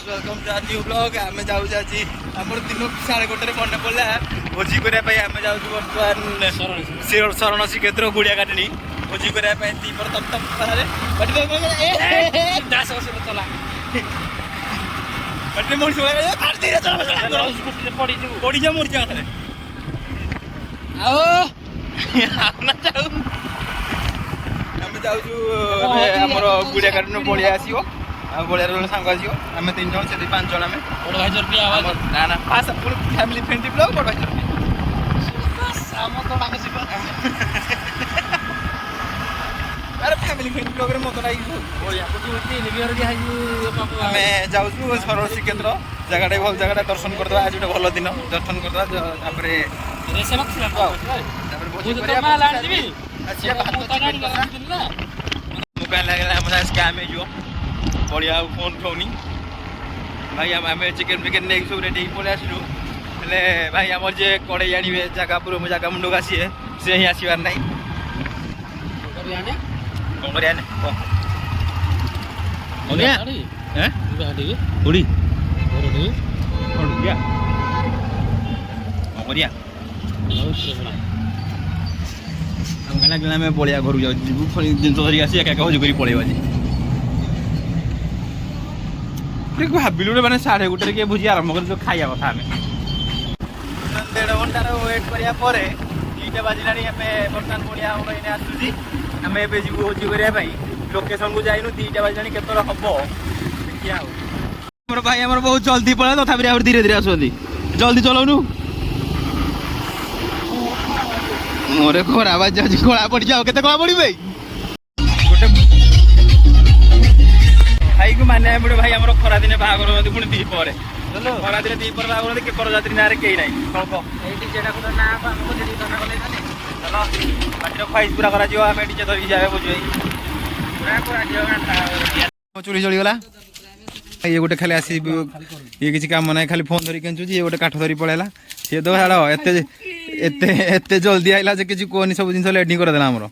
Welcome to new blog आम जाऊँ आज आम दिन 1:30 मन पड़ा भोजी करने आम जाऊँ बर्तमान शरण श्रीक्षेत्र गुड़िया काटनी भोजी करने दीपर तप तप खरारे पड़ी जा मोर आमर गुड़िया काटन बड़िया आसो बड़िया रोल सांग आसो आम 3 जन से 5 जन आम ना ना फास्ट फैमिली फ्रेंडली ब्लॉग बड़ भाई अरे फैमिली फ्रेंडली ब्लॉग रे मत लागी आम जाऊँ शरण श्रीक्षेत्र जगह भल जगह दर्शन करदे आज गोटे भल दिन दर्शन करदे बढ़िया फोन उठाऊनी भाई आम चिकेन फिकेन नहीं सब रेडी पलि आसलु भाई आम जे कड़े आने जगह पूरा जगह मुंडक आसीए से ही आसबार ना लगे बड़िया घर जाऊँ जिन धरिक आसी एक हजू कर पलैब आज भाविलु मैंने 1:30 के भोजी आरंभ कर खाइया कथा आम 1.5 घंटार वेट करापर 2टा बाजिला बर्तमान बड़िया आसूसी आम ए जी भोजी करने लोकेशन को जाइनु 2टा बाजिला केत हम देखिए आम भाई आम बहुत जल्दी पड़ा तथा धीरे धीरे आसुँच जल्दी चलाऊनु मोरे खरा बाज जाऊँ कला पड़ जाओ केते कला पड़ी भाई गोटे भाई को माने गोटे भाई आम खरा दिन बाहर पुणी दीपर खरा दिन दीपर बाहर के बरजात्री ना कहीं ना ख्वाइश पूरा करा डीजे धरिक जाए बुझे चूली चलीगला ये गोटे खाली आसी ये किसी काम ना खाली फोन धरिक ये गोटे काठ धरी पड़ेगा सी तो छाड़ एत जल्दी आइला जे किसी कहनी सब जिन रेडी करदेला आमर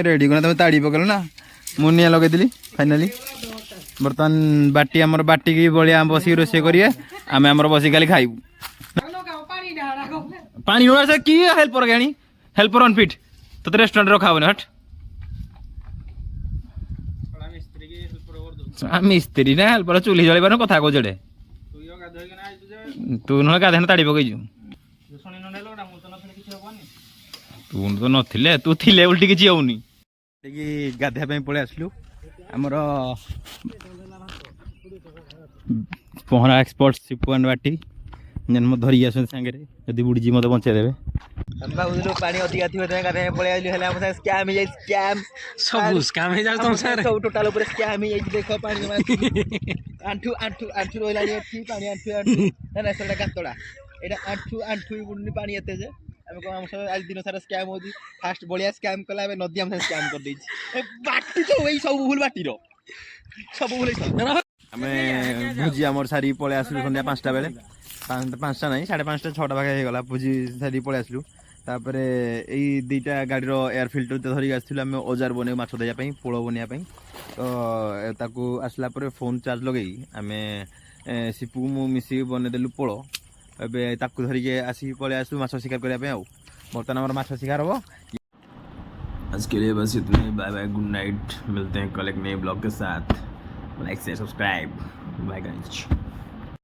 रेडी करना तुम ताड़ी पकड़ ना मुनिया लगे फाइनाली बर्तमान बाटी आमर बाटी की बड़िया बस रोषे करेंगे आम आमर बस खाली खाइबू पानी से कि हेल्पर गाणी हेल्पर अनफिट तो रेस्टोरेंट रखा हट मिस्त्री ना हेल्पर चूली जलवार कथा कौ जेडे तू ना गाधे ताड़ी पकई तू तो नथिले तू थिले उल्टी किसी होनी गाधे पलि आसलु आमर पहरा एक्सपर्ट सिपुआन बाटी जन्म धरी आस सांगे जदि बुड़ीजी मत बचे देवे भावुलु पानी अधिका थी गाधे पलि आइलु हेले हम स्कैम हे स्कैम सब स्कैम हे जाल तुम सर सब टोटल ऊपर स्कैम हे देख पानी आंठू आंठू आंठू रोइला एठी पानी आंठू आंठू ना सेटा गातडा एटा आंठू आंठू गुंडी पानी एते जे हम को हम सब आज दिन सारा स्कैम होजी फास्ट बलिया स्कैम कला हम नदी हम स्कैम कर देछि बाटी तो वही सब भूल बाटी रो सब भूल हमें भुजी हमर सारी पळे आसलु संध्या 5टा बेले 5टा नहीं 5:30 6टा भागे गला भुजी सारी पळे आसलु तापर यही 2टा गाड़ी एयर फिल्टर धरिक आसलु आम औजार बने माछ देवाई पोड़ बनवाई तो ताकू आसला फोन चार्ज लगे आम सिपू को मु मिसिक बनईदेलु पोड़ ए धरिक आसिक पलि आसलु माछ शिकार करने बर्तमान आम माछ शिकार हम आज के लिए बस इतने बाय बाय गुड नाइट मिलते हैं कल एक नए ब्लॉग के साथ लाइक से सब्सक्राइब बाय गाइस।